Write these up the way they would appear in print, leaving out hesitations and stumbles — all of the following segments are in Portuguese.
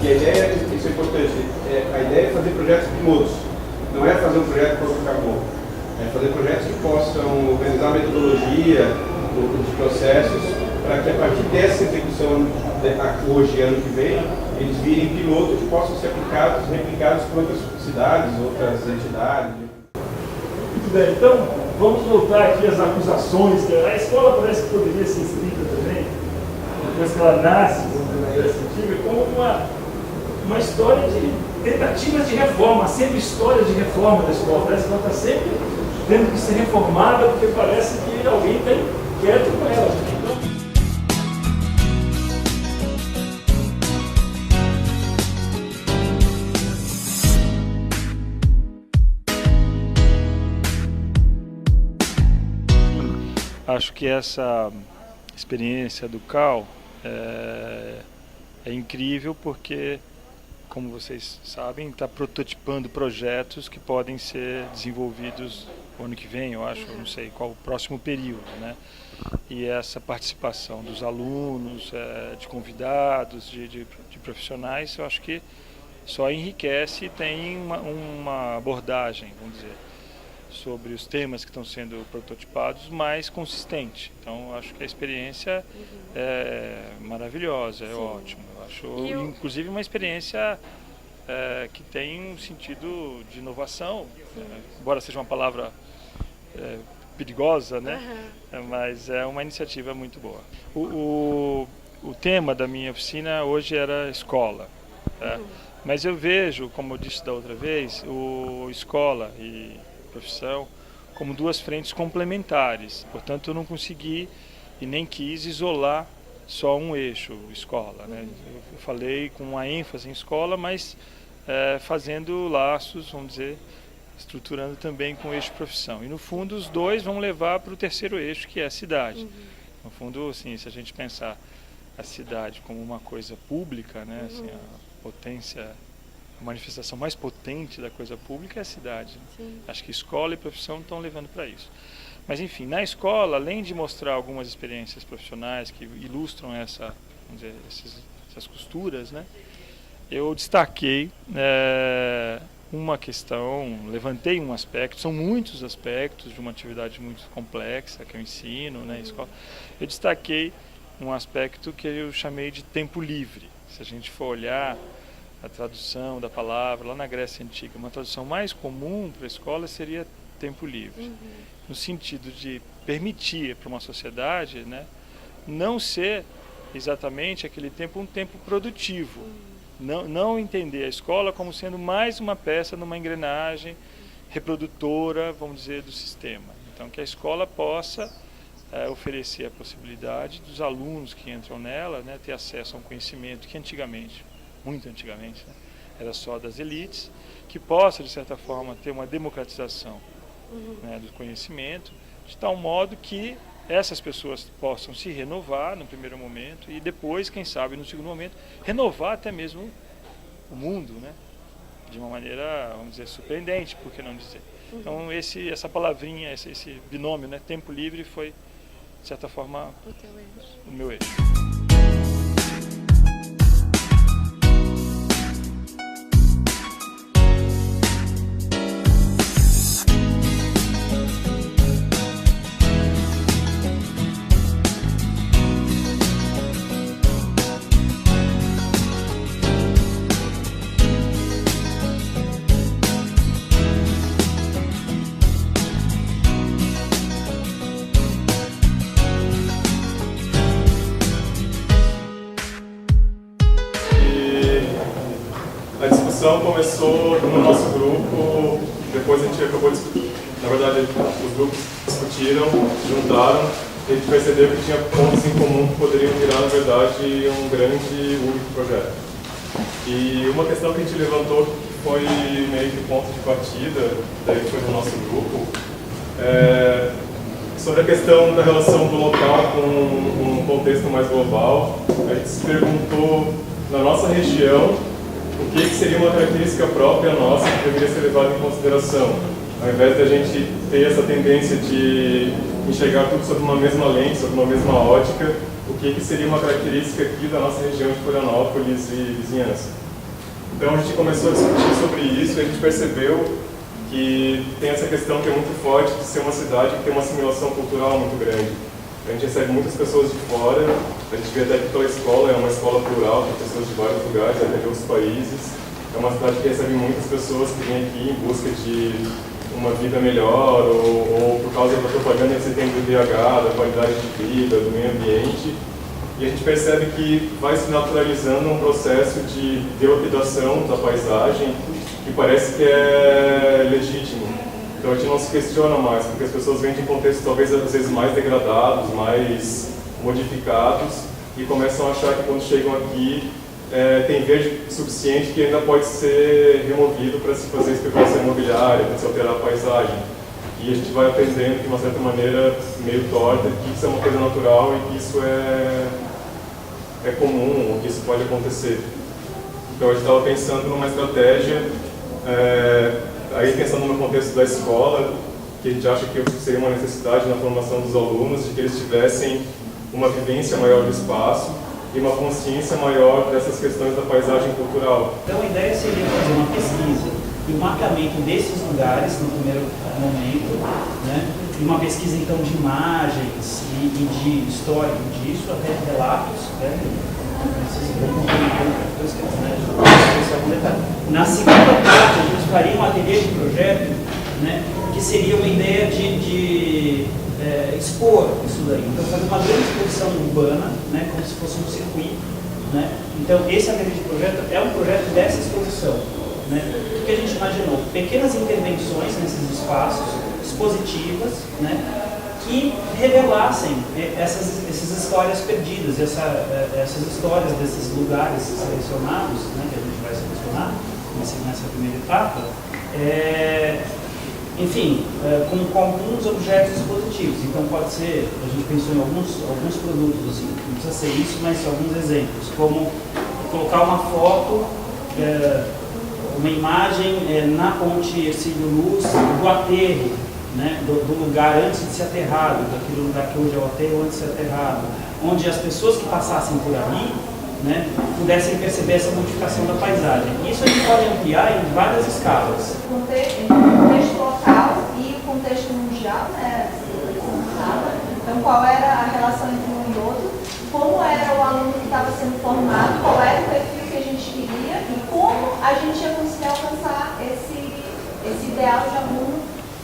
E a ideia, isso é importante, a ideia é fazer projetos pilotos. Não é fazer um projeto pronto e acabou. É fazer projetos que possam organizar a metodologia, os processos, para que a partir dessa execução hoje e ano que vem, eles virem pilotos que possam ser aplicados, replicados por outras cidades, outras entidades. Muito bem, então vamos voltar aqui às acusações. A escola parece que poderia ser escrita também, depois que ela nasce, na Grécia Antiga, como uma história de tentativas de reforma, sempre história de reforma da escola. Parece que ela está sempre tendo que ser reformada, porque parece que alguém está inquieto com ela. Então, acho que essa experiência do CAL é incrível porque, como vocês sabem, está prototipando projetos que podem ser desenvolvidos no ano que vem, eu acho, não sei qual o próximo período, né? E essa participação dos alunos, de convidados, de profissionais, eu acho que só enriquece e tem uma abordagem, vamos dizer, sobre os temas que estão sendo prototipados mais consistente. Então, eu acho que a experiência é maravilhosa, é ótimo. Eu acho, inclusive, uma experiência que tem um sentido de inovação, embora seja uma palavra perigosa, né? Mas é uma iniciativa muito boa. O tema da minha oficina hoje era escola. Mas eu vejo, como eu disse da outra vez, escola e profissão como duas frentes complementares. Portanto, eu não consegui e nem quis isolar só um eixo, escola, né? Eu falei com uma ênfase em escola, mas fazendo laços, vamos dizer, estruturando também com o eixo profissão. E no fundo os dois vão levar para o terceiro eixo, que é a cidade. No fundo, assim, se a gente pensar a cidade como uma coisa pública, né, assim, a potência, a manifestação mais potente da coisa pública é a cidade. Acho que escola e profissão estão levando para isso. Mas enfim, na escola, além de mostrar algumas experiências profissionais que ilustram vamos dizer, essas costuras, né, eu destaquei uma questão, levantei um aspecto, são muitos aspectos de uma atividade muito complexa que eu ensino na escola. Eu destaquei um aspecto que eu chamei de tempo livre. Se a gente for olhar a tradução da palavra lá na Grécia Antiga, uma tradução mais comum para a escola seria tempo livre, no sentido de permitir para uma sociedade, né, não ser exatamente aquele tempo um tempo produtivo, não entender a escola como sendo mais uma peça numa engrenagem reprodutora, vamos dizer, do sistema. Então, que a escola possa oferecer a possibilidade dos alunos que entram nela, né, ter acesso a um conhecimento que antigamente, muito antigamente, né, era só das elites, que possa, de certa forma, ter uma democratização, né, do conhecimento, de tal modo que essas pessoas possam se renovar no primeiro momento e depois, quem sabe, no segundo momento, renovar até mesmo o mundo, né, de uma maneira, vamos dizer, surpreendente, por que não dizer. Então, essa palavrinha, esse binômio, né, tempo livre, foi, de certa forma, o meu eixo. A discussão começou no nosso grupo, depois a gente acabou discutindo, na verdade os grupos discutiram, juntaram, e a gente percebeu que tinha pontos em comum que poderiam virar, na verdade, um grande único projeto. E uma questão que a gente levantou, que foi meio que ponto de partida, daí foi no nosso grupo, sobre a questão da relação do local com um contexto mais global. A gente se perguntou, na nossa região, o que seria uma característica própria nossa que deveria ser levada em consideração, ao invés de a gente ter essa tendência de enxergar tudo sob uma mesma lente, sob uma mesma ótica, o que seria uma característica aqui da nossa região de Florianópolis e vizinhança. Então a gente começou a discutir sobre isso e a gente percebeu que tem essa questão que é muito forte de ser uma cidade que tem uma assimilação cultural muito grande. A gente recebe muitas pessoas de fora, a gente vê até que pela escola, é uma escola plural, tem pessoas de vários lugares, até de outros países. É uma cidade que recebe muitas pessoas que vêm aqui em busca de uma vida melhor ou por causa da propaganda que você tem do IDH, da qualidade de vida, do meio ambiente. E a gente percebe que vai se naturalizando um processo de delapidação da paisagem que parece que é legítimo. Então a gente não se questiona mais, porque as pessoas vêm de contextos talvez às vezes mais degradados, mais modificados e começam a achar que quando chegam aqui tem verde suficiente que ainda pode ser removido para se fazer especulação imobiliária, para se alterar a paisagem. E a gente vai aprendendo de uma certa maneira meio torta que isso é uma coisa natural e que isso é comum, ou que isso pode acontecer. Então a gente estava pensando numa estratégia, aí pensando no contexto da escola, que a gente acha que seria uma necessidade na formação dos alunos, de que eles tivessem uma vivência maior do espaço e uma consciência maior dessas questões da paisagem cultural. Então a ideia seria fazer uma pesquisa e um mapeamento desses lugares no primeiro momento, né? E uma pesquisa então de imagens e de histórico disso, até de relatos, né? Na segunda parte a gente faria um ateliê de projeto, né? Que seria uma ideia de expor isso daí. Então, fazer uma grande exposição urbana, né, como se fosse um circuito. Né? Então, esse ateliê de projeto é um projeto dessa exposição. Né? O que a gente imaginou? Pequenas intervenções nesses espaços, expositivas, né, que revelassem essas histórias perdidas, essas histórias desses lugares selecionados, né, que a gente vai selecionar nessa primeira etapa. Enfim, com alguns objetos expositivos. Então pode ser, a gente pensou em alguns produtos, assim, não precisa ser isso, mas alguns exemplos, como colocar uma foto, uma imagem na ponte Ercílio Luz do aterro, né, do lugar antes de ser aterrado, daquele lugar que hoje é o aterro antes de ser aterrado, onde as pessoas que passassem por ali, né, pudessem perceber essa modificação da paisagem. Isso a gente pode ampliar em várias escalas. O contexto local e o contexto mundial, né? Então, qual era a relação entre um e outro, como era o aluno que estava sendo formado, qual era o perfil que a gente queria e como a gente ia conseguir alcançar esse ideal de aluno.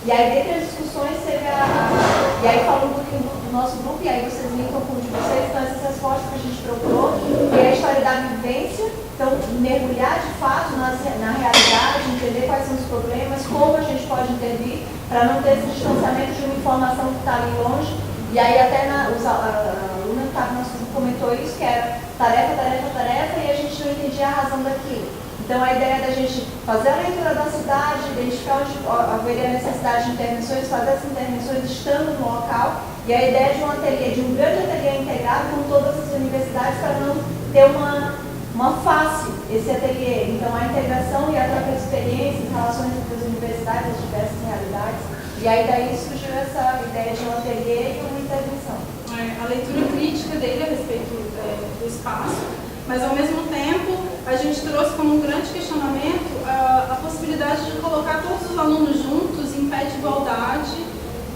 E aí, dentre as discussões, teve e aí falando um pouquinho do nosso grupo, e aí vocês linkam com o de vocês, então essas respostas que a gente procurou, que é a história da vivência, então mergulhar de fato na realidade, entender quais são os problemas, como a gente pode intervir, para não ter esse distanciamento de uma informação que está ali longe. E aí até a aluna que estava no nosso grupo comentou isso, que era tarefa, tarefa, tarefa, e a gente não entendia a razão daquilo. Então, a ideia da gente fazer a leitura da cidade, identificar onde haveria necessidade de intervenções, fazer essas intervenções estando no local, e a ideia de um ateliê, de um grande ateliê integrado com todas as universidades para não ter uma face esse ateliê. Então, a integração e a troca de experiências, relações entre as universidades, as diversas realidades, e aí daí surgiu essa ideia de um ateliê e uma intervenção. A leitura crítica dele a respeito do espaço, mas ao mesmo tempo a gente trouxe como um grande questionamento a possibilidade de colocar todos os alunos juntos em pé de igualdade,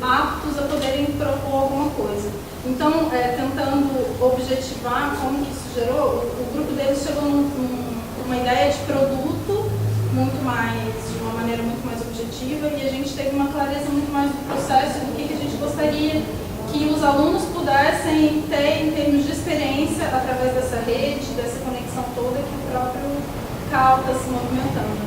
aptos a poderem propor alguma coisa. Então, tentando objetivar como que isso gerou, o grupo deles chegou numa ideia de produto de uma maneira muito mais objetiva, e a gente teve uma clareza muito mais do processo do que a gente gostaria que os alunos pudessem ter em termos de experiência através dessa rede, dessa conexão toda que o próprio CAL está se movimentando.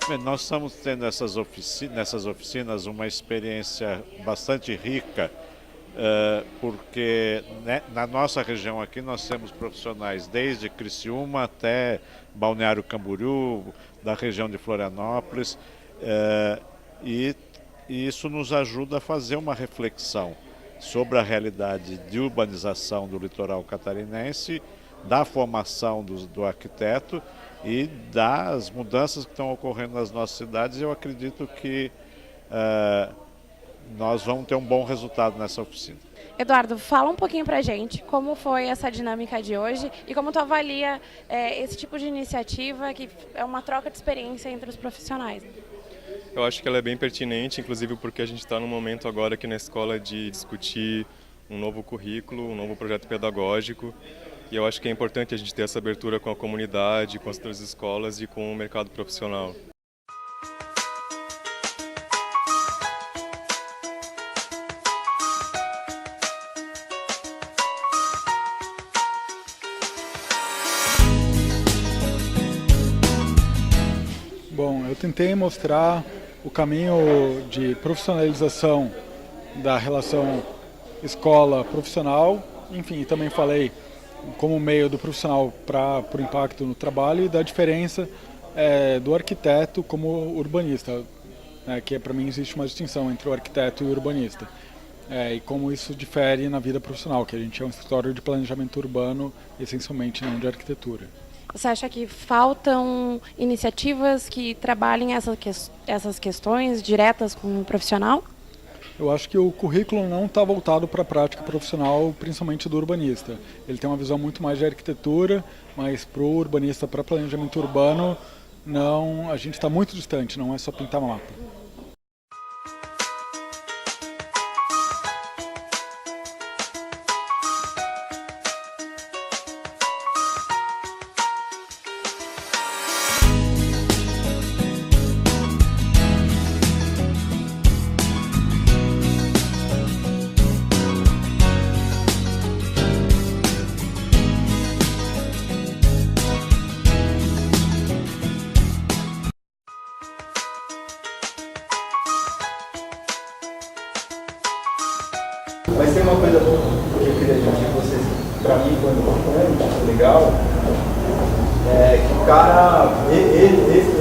Bem, nós estamos tendo nessas oficinas uma experiência bastante rica, porque na nossa região aqui nós temos profissionais desde Criciúma até Balneário Camboriú, da região de Florianópolis, e isso nos ajuda a fazer uma reflexão sobre a realidade de urbanização do litoral catarinense, da formação do arquiteto e das mudanças que estão ocorrendo nas nossas cidades. Eu acredito que nós vamos ter um bom resultado nessa oficina. Eduardo, fala um pouquinho pra gente como foi essa dinâmica de hoje e como tu avalia esse tipo de iniciativa que é uma troca de experiência entre os profissionais. Eu acho que ela é bem pertinente, inclusive porque a gente está num momento agora aqui na escola de discutir um novo currículo, um novo projeto pedagógico, e eu acho que é importante a gente ter essa abertura com a comunidade, com as outras escolas e com o mercado profissional. Bom, eu tentei mostrar o caminho de profissionalização da relação escola-profissional, enfim, também falei como meio do profissional para o impacto no trabalho e da diferença do arquiteto como urbanista, né, que para mim existe uma distinção entre o arquiteto e o urbanista, e como isso difere na vida profissional, que a gente é um escritório de planejamento urbano, essencialmente não de arquitetura. Você acha que faltam iniciativas que trabalhem essas questões diretas com o profissional? Eu acho que o currículo não está voltado para a prática profissional, principalmente do urbanista. Ele tem uma visão muito mais de arquitetura, mas para o urbanista, para planejamento urbano, não, a gente está muito distante, não é só pintar mapa. Mas tem uma coisa que eu queria dizer para vocês, para mim foi muito legal, que o cara,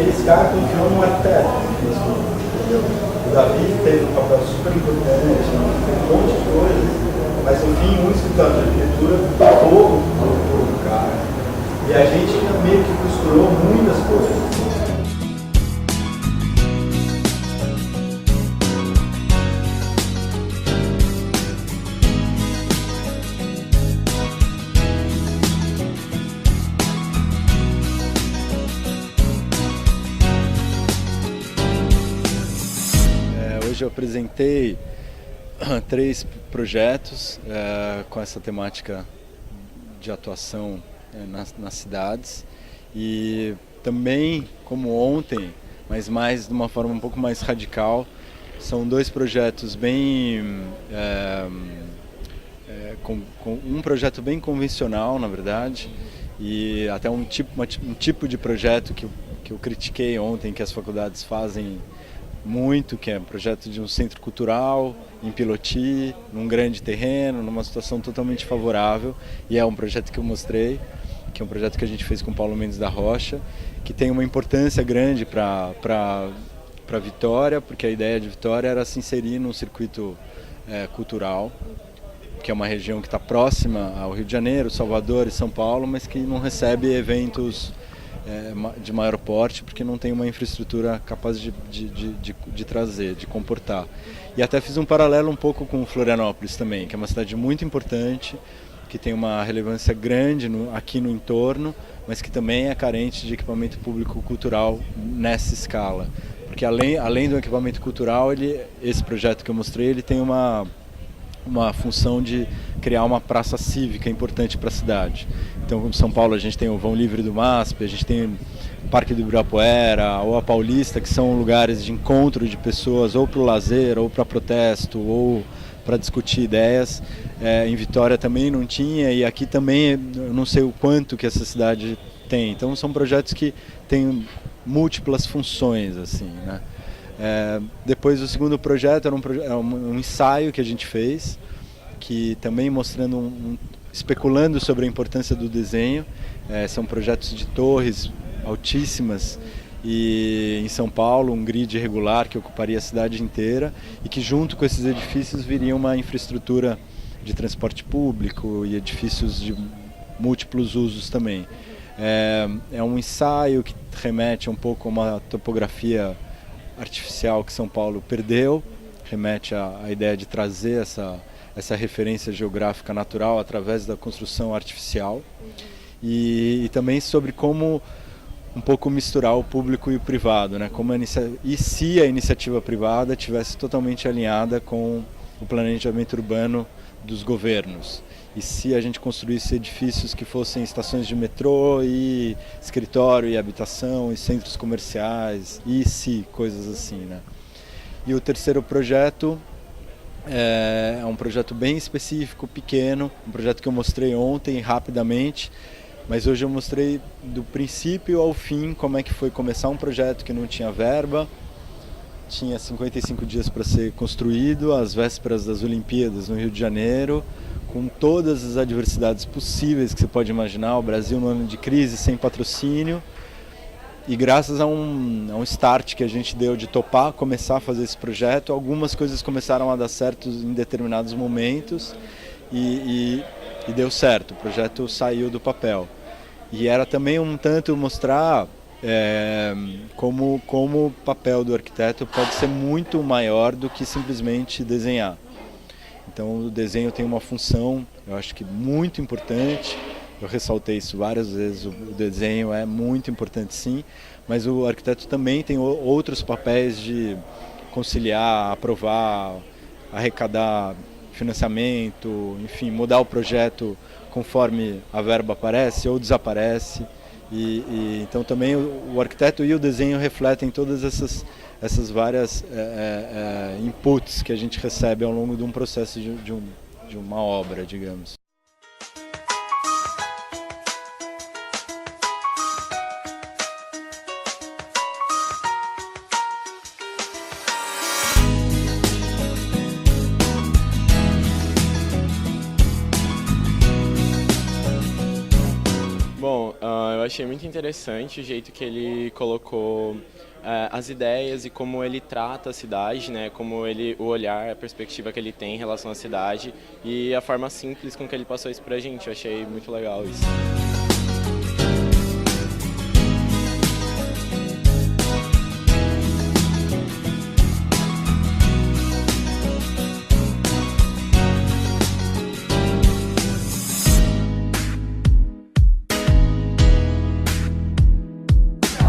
esse cara confiou no arquiteto. O Davi teve um papel super importante, um monte de coisas, mas no fim um escritório de arquitetura pagou o cara. E a gente meio que costurou muitas coisas. Hoje eu apresentei 3 projetos com essa temática de atuação nas cidades e também, como ontem, mas mais de uma forma um pouco mais radical, são 2 projetos bem com um projeto bem convencional, na verdade, e até um tipo de projeto que eu critiquei ontem, que as faculdades fazem muito, que é um projeto de um centro cultural em Piloti, num grande terreno, numa situação totalmente favorável, e é um projeto que eu mostrei, que é um projeto que a gente fez com Paulo Mendes da Rocha, que tem uma importância grande para Vitória, porque a ideia de Vitória era se inserir num circuito cultural, que é uma região que está próxima ao Rio de Janeiro, Salvador e São Paulo, mas que não recebe eventos de maior porte, porque não tem uma infraestrutura capaz de trazer, de comportar. E até fiz um paralelo um pouco com Florianópolis também, que é uma cidade muito importante, que tem uma relevância grande aqui no entorno, mas que também é carente de equipamento público cultural nessa escala. Porque além do equipamento cultural, esse projeto que eu mostrei, ele tem uma função de criar uma praça cívica importante para a cidade. Então, em São Paulo, a gente tem o Vão Livre do MASP, a gente tem o Parque do Ibirapuera, ou a Paulista, que são lugares de encontro de pessoas, ou para o lazer, ou para protesto, ou para discutir ideias. Em Vitória também não tinha, e aqui também eu não sei o quanto que essa cidade tem. Então, são projetos que têm múltiplas funções, assim, né? Depois o segundo projeto era um ensaio que a gente fez, que também mostrando especulando sobre a importância do desenho. São projetos de torres altíssimas e em São Paulo um grid irregular que ocuparia a cidade inteira e que junto com esses edifícios viria uma infraestrutura de transporte público e edifícios de múltiplos usos também. É um ensaio que remete um pouco a uma topografia artificial que São Paulo perdeu, remete à ideia de trazer essa referência geográfica natural através da construção artificial e também sobre como um pouco misturar o público e o privado, né? E se a iniciativa privada tivesse totalmente alinhada com o planejamento urbano dos governos. E se a gente construísse edifícios que fossem estações de metrô e escritório e habitação e centros comerciais, coisas assim, né? E o terceiro projeto é um projeto bem específico, pequeno, um projeto que eu mostrei ontem rapidamente, mas hoje eu mostrei do princípio ao fim como é que foi começar um projeto que não tinha verba, tinha 55 dias para ser construído, às vésperas das Olimpíadas no Rio de Janeiro, com todas as adversidades possíveis que você pode imaginar, o Brasil no ano de crise, sem patrocínio, e graças a um start que a gente deu de topar, começar a fazer esse projeto, algumas coisas começaram a dar certo em determinados momentos e deu certo, o projeto saiu do papel. E era também um tanto mostrar como o papel do arquiteto pode ser muito maior do que simplesmente desenhar. Então o desenho tem uma função, eu acho que muito importante, eu ressaltei isso várias vezes, o desenho é muito importante sim, mas o arquiteto também tem outros papéis de conciliar, aprovar, arrecadar financiamento, enfim, mudar o projeto conforme a verba aparece ou desaparece. Então também o arquiteto e o desenho refletem todas essas várias inputs que a gente recebe ao longo de um processo de uma obra, digamos. Bom, eu achei muito interessante o jeito que ele colocou as ideias e como ele trata a cidade, né? Como o olhar, a perspectiva que ele tem em relação à cidade e a forma simples com que ele passou isso pra gente. Eu achei muito legal isso.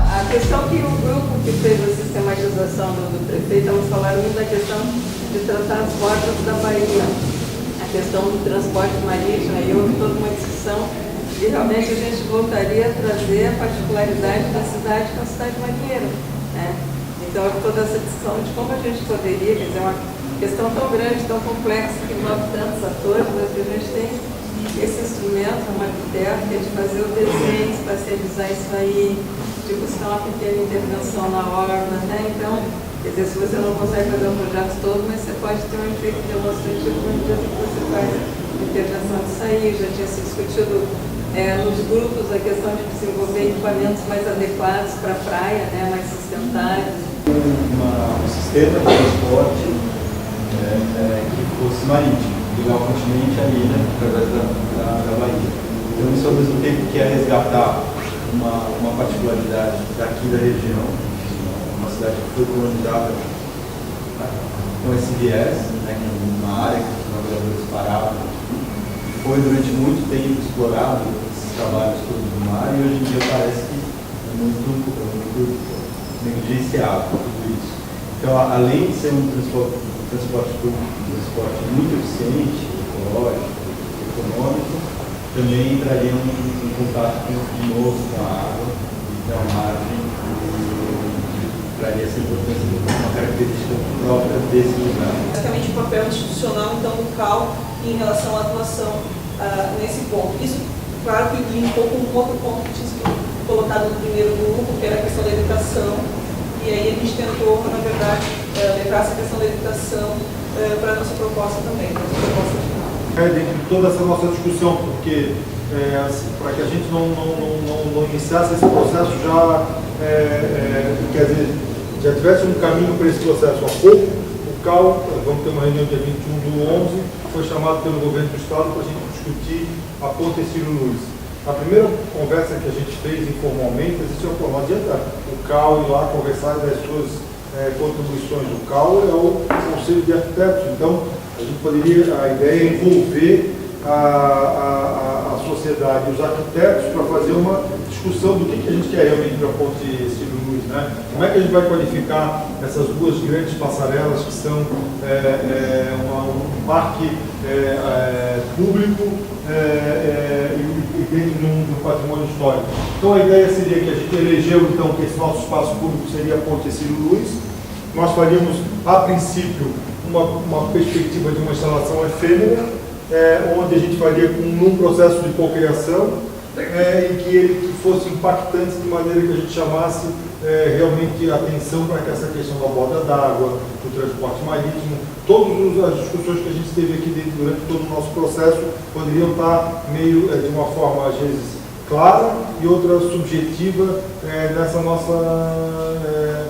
A questão que o grupo que fez a sistematização do prefeito, estamos falando muito da questão de transportes da Bahia, a questão do transporte marítimo, e houve toda uma discussão e realmente a gente voltaria a trazer a particularidade da cidade, que é uma cidade marinheira, né? Então houve toda essa discussão de como a gente poderia, quer dizer, uma questão tão grande, tão complexa, que envolve tantos atores, mas que a gente tem esse instrumento, um arquiteto, que é de fazer o desenho, espacializar isso aí, de buscar uma pequena intervenção na orla, né? Então, quer dizer, se você não consegue fazer um projeto todo, mas você pode ter um efeito demonstrativo no momento que você faz a intervenção de sair. Já tinha se discutido nos grupos a questão de desenvolver equipamentos mais adequados para a praia, né? Mais sustentáveis. Um sistema de transporte que fosse marítimo, ligar o continente à ilha através da Bahia. Então, isso ao mesmo tempo que é resgatar uma particularidade daqui da região, uma cidade que foi colonizada com esse viés, né, que é uma área que os navegadores paravam, foi durante muito tempo explorado esses trabalhos todos do mar e hoje em dia parece que é muito negligenciado tudo isso. Então, além de ser um transporte público, um transporte muito eficiente, ecológico, econômico, também entraria em contato de novo com a água e com a margem, e traria essa importância de uma característica própria desse lugar. Basicamente o papel institucional, então, local em relação à atuação nesse ponto. Isso, claro, que linkou com um outro ponto que tinha sido colocado no primeiro grupo, que era a questão da educação, e aí a gente tentou, na verdade, levar essa questão da educação para a nossa proposta também, para a nossa proposta final. Dentro de toda essa nossa discussão, porque para que a gente não iniciasse esse processo quer dizer, já tivesse um caminho para esse processo há pouco, o CAL, vamos ter uma reunião dia 21/11, foi chamado pelo governo do estado para a gente discutir a ponte Ciro Luz. A primeira conversa que a gente fez informalmente, existe não adianta o CAL ir lá conversar das suas contribuições do CAL é o Conselho de Arquitetos. Então, a gente poderia, a ideia é envolver a sociedade e os arquitetos para fazer uma discussão do que a gente quer realmente para a Ponte Cílio Luz, né? Como é que a gente vai qualificar essas duas grandes passarelas que são um parque público e dentro de um patrimônio histórico. Então a ideia seria que a gente elegeu então que esse nosso espaço público seria a Ponte Cílio Luz. Nós faríamos, a princípio, uma perspectiva de uma instalação efêmera, onde a gente faria num processo de cocriação, e que ele fosse impactante de maneira que a gente chamasse realmente atenção para que essa questão da borda d'água, do transporte marítimo, todas as discussões que a gente teve aqui durante todo o nosso processo poderiam estar meio de uma forma às vezes clara e outra subjetiva nessa nossa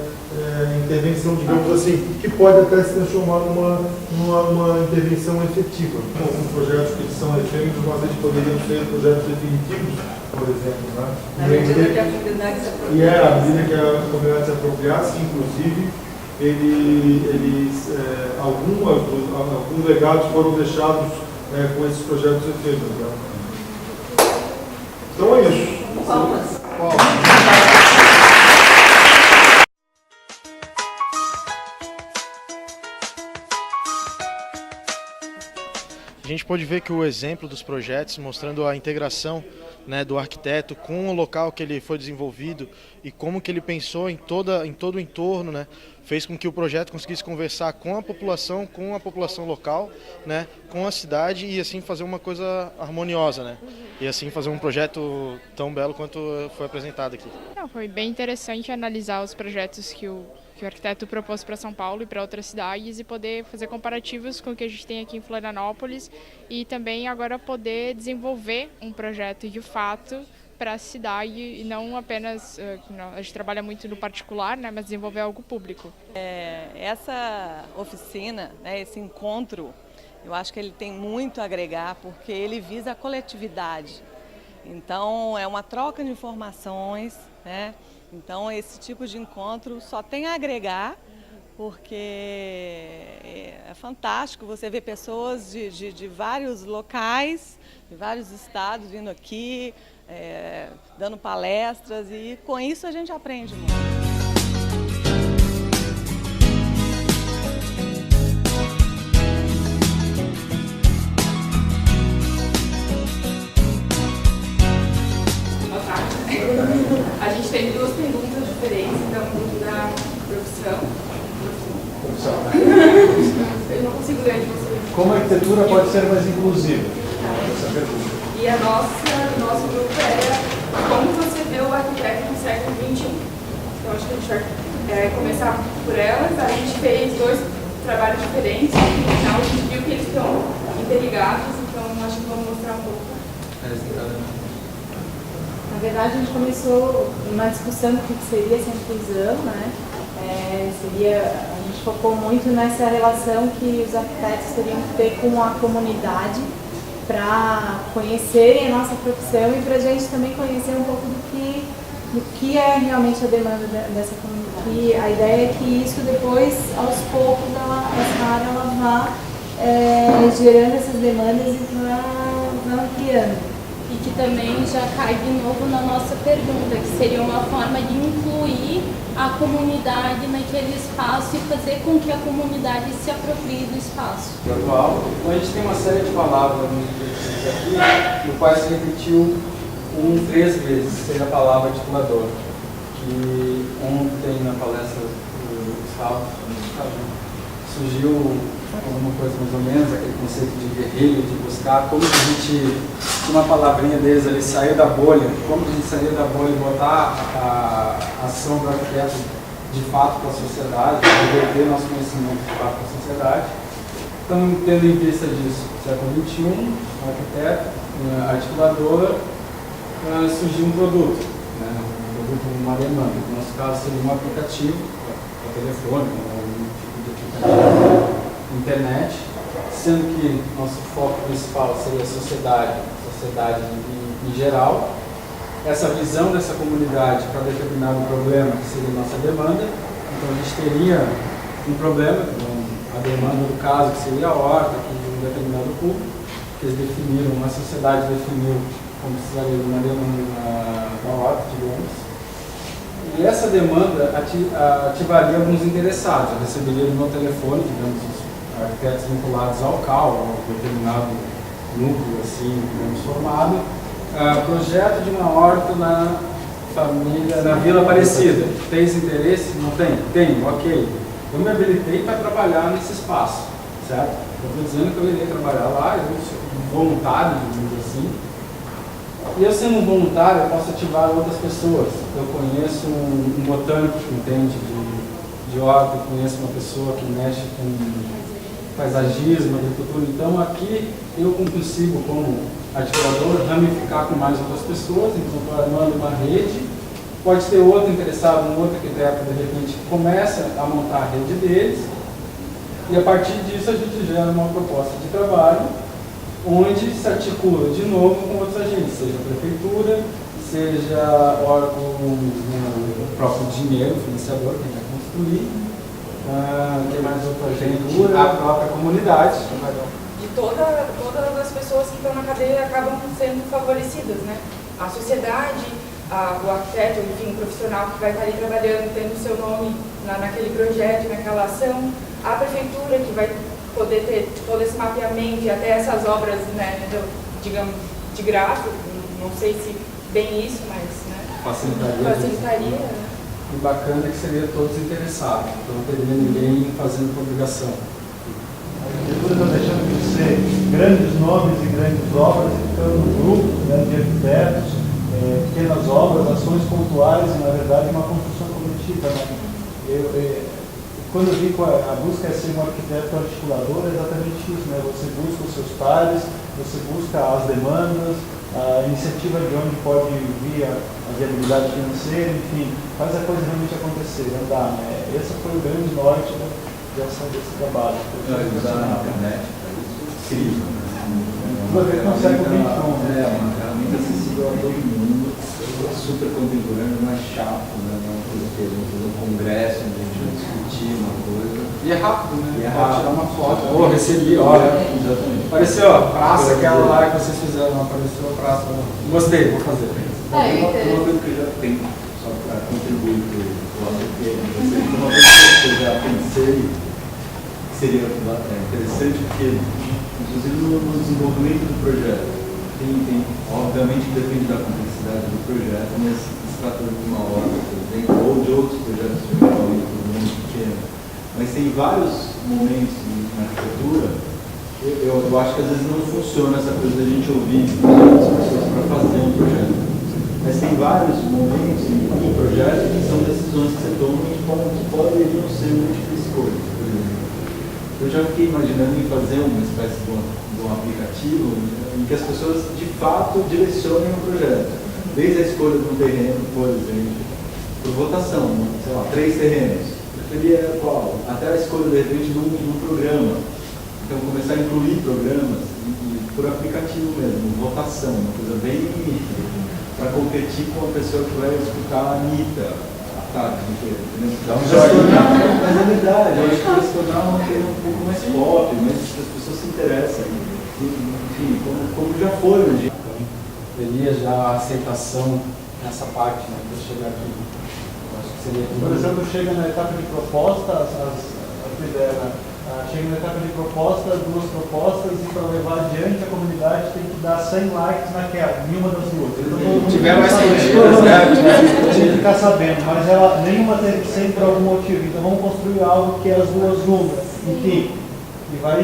intervenção, digamos assim, que pode até se transformar numa intervenção efetiva. Alguns projetos que são efêmeros, mas eles poderiam ser projetos definitivos, por exemplo. Né? À medida que a comunidade se apropriasse. E à medida que a comunidade se apropriasse, inclusive, alguns legados foram deixados com esses projetos efêmeros. Né? Então é isso. Palmas. A gente pode ver que o exemplo dos projetos, mostrando a integração, né, do arquiteto com o local que ele foi desenvolvido e como que ele pensou em todo o entorno, né, fez com que o projeto conseguisse conversar com a população local, né, com a cidade e assim fazer uma coisa harmoniosa, né, e assim fazer um projeto tão belo quanto foi apresentado aqui. Foi bem interessante analisar os projetos que o arquiteto propôs para São Paulo e para outras cidades e poder fazer comparativos com o que a gente tem aqui em Florianópolis e também agora poder desenvolver um projeto de fato para a cidade e não apenas, a gente trabalha muito no particular, né, mas desenvolver algo público. Essa oficina, né, esse encontro, eu acho que ele tem muito a agregar porque ele visa a coletividade. Então é uma troca de informações, né? Então, esse tipo de encontro só tem a agregar, porque é fantástico você ver pessoas de vários locais, de vários estados vindo aqui, dando palestras, e com isso a gente aprende muito. A gente tem duas perguntas diferentes, então, da profissão. Eu não consigo ler de você. Como a arquitetura pode ser mais inclusiva? Essa pergunta. E o nosso grupo era como você vê o arquiteto no século XXI. Então, acho que a gente vai começar por elas. A gente fez dois trabalhos diferentes, e no final a gente viu que eles estão interligados, então acho que vamos mostrar um pouco. Na verdade, a gente começou uma discussão do que seria essa inclusão, né? A gente focou muito nessa relação que os arquitetos teriam que ter com a comunidade para conhecerem a nossa profissão e para a gente também conhecer um pouco do que é realmente a demanda dessa comunidade. E a ideia é que isso depois, aos poucos, essa área ela vá gerando essas demandas e vá ampliando. E que também já cai de novo na nossa pergunta, que seria uma forma de incluir a comunidade naquele espaço e fazer com que a comunidade se aproprie do espaço. Atual, então a gente tem uma série de palavras aqui, no qual se repetiu 3 vezes, seja a palavra articulador. Que ontem na palestra do Gustavo surgiu alguma coisa mais ou menos, aquele conceito de guerrilha, de buscar como que a gente, uma palavrinha deles ali, sair da bolha, como que a gente sair da bolha e botar a ação do arquiteto de fato para a sociedade, reverter nosso conhecimento de fato para a sociedade. Então, tendo em vista disso, século XXI, um arquiteto, articuladora, surgiu um produto, né? Um produto, uma demanda. No nosso caso, seria um aplicativo, para telefone, um tipo de aplicativo, internet, sendo que nosso foco principal seria a sociedade em geral, essa visão dessa comunidade para determinado problema, que seria a nossa demanda, Então a gente teria um problema, a demanda do caso, que seria a horta, que de um determinado público, que eles definiram, a sociedade definiu como precisaria de uma demanda da horta, digamos. E essa demanda ativaria alguns interessados. Eu receberia no meu telefone, digamos, os arquitetos vinculados ao CAL, ao determinado núcleo, assim, digamos, formado, projeto de uma horta na Vila Aparecida. Tens interesse? Não tem? Tenho, ok. Eu me habilitei para trabalhar nesse espaço, certo? Eu estou dizendo que eu irei trabalhar lá, eu sou voluntário, digamos assim. E eu sendo um voluntário, eu posso ativar outras pessoas. Eu conheço um botânico que entende de horta, eu conheço uma pessoa que mexe com paisagismo, agricultura. Então aqui eu consigo, como articulador, ramificar com mais outras pessoas. Então estou armando uma rede. Pode ter outro interessado, um outro arquiteto, de repente, que começa a montar a rede deles. E a partir disso a gente gera uma proposta de trabalho onde se articula de novo com outros agentes, seja a prefeitura, seja órgão, o próprio dinheiro, o financiador, quem vai construir, tem mais outro agente, a própria comunidade. De todas as pessoas que estão na cadeia acabam sendo favorecidas, né? A sociedade, o arquiteto, enfim, o profissional que vai estar ali trabalhando, tendo o seu nome naquele projeto, naquela ação, a prefeitura que vai poder ter todo esse mapeamento e até essas obras, né, digamos, de graça, não sei se bem isso, mas né, facilitaria. Né? E bacana é que seria todos interessados, então não teria ninguém fazendo por obrigação. A arquitetura está deixando de ser grandes nomes e grandes obras, e ficando um grupo, né, de arquitetos, pequenas obras, ações pontuais e, na verdade, uma construção coletiva. Né? Quando eu digo a busca é ser um arquiteto articulador, é exatamente isso, né? Você busca os seus pares, você busca as demandas, a iniciativa de onde pode vir a viabilidade financeira, enfim, faz a coisa realmente acontecer, andar, né? Esse foi o grande norte, né, desse trabalho. Usar a internet para isso, incrível. Uma vez no século XXI. É uma ferramenta acessível a todo mundo, super contemporâneo, não é chato, né? Não é uma coisa que a gente faz um congresso, onde a gente vai discutir uma coisa. E é rápido, né? E é Pode rápido. tirar uma foto. Pô, recebi, olha. Exatamente. Apareceu, ó, praça, aquela lá que vocês fizeram, apareceu a praça. Gostei, vou fazer. Uma coisa que eu já tenho, só para contribuir para o ACP, uma coisa que eu já pensei que seria interessante, porque, inclusive no desenvolvimento do projeto, obviamente depende da complexidade do projeto, mas se trata de uma obra, por exemplo, ou de outros projetos de muito pequeno. Mas tem vários momentos na arquitetura, eu acho que às vezes não funciona essa coisa da gente ouvir as pessoas para fazer um projeto. Mas tem vários momentos em projeto que são decisões que você toma e que podem não ser múltiplas escolhas, por exemplo. Eu já fiquei imaginando em fazer uma espécie de um aplicativo em que as pessoas de fato direcionem o projeto. Desde a escolha de um terreno, por exemplo, por votação, sei lá, 3 terrenos. Preferia qual? Até a escolha, de repente, de um programa. Então, começar a incluir programas por aplicativo mesmo, votação, uma coisa bem para competir com a pessoa que vai escutar a Anitta à tarde inteira. Mas é verdade, eu acho que vai se tornar uma coisa um pouco mais pop, mas as pessoas se interessam. Enfim, como já foi hoje. Teria já a aceitação nessa parte, né, para chegar aqui. Eu acho que seria Por exemplo, chega na etapa de proposta, chega na etapa de proposta, 2 propostas, e para levar adiante a comunidade tem que dar 100 likes naquela, nenhuma das duas. Se tiver mais sentido, né? Tem que ficar sabendo, mas nenhuma tem que ser por algum motivo. Então vamos construir algo que as duas juntas, enfim, e vai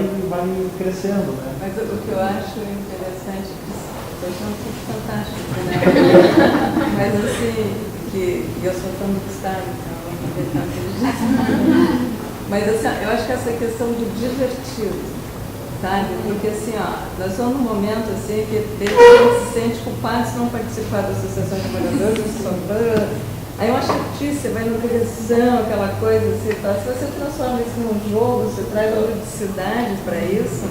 crescendo, né? Mas o que eu acho interessante, vocês são fantásticos, né? Mas assim, que eu sou tão do Estado, então eu vou ver tão inteligente. Mas assim, eu acho que essa questão do divertido, sabe? Porque assim, ó, nós estamos num momento assim que a gente se sente culpado se não participar da associação de moradores, aí é uma chatice, você vai numa televisão, aquela coisa assim, se você transforma isso num jogo, você traz uma ludicidade para isso,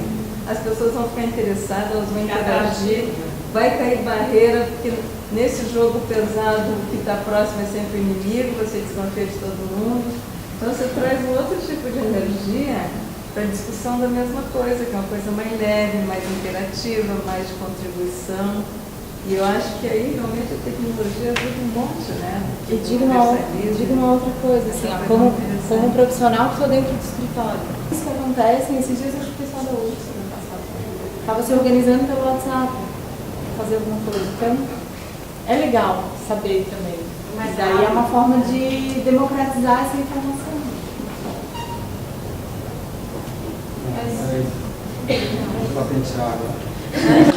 as pessoas vão ficar interessadas, elas vão interagir, vai cair barreira, porque nesse jogo pesado, o que está próximo é sempre o inimigo, você desconfia de todo mundo. Então você traz um outro tipo de energia para a discussão da mesma coisa, que é uma coisa mais leve, mais interativa, mais de contribuição. E eu acho que aí realmente a tecnologia ajuda um monte, né? E digo uma outra coisa, assim, ó, como profissional que estou dentro do escritório. Isso que acontece, esses dias eu acho que o pessoal da UFSC no passado estava se organizando pelo WhatsApp, fazer alguma coisa. Então, é legal saber também. Mas daí é uma forma de democratizar essa informação. Vamos lá pensar agora.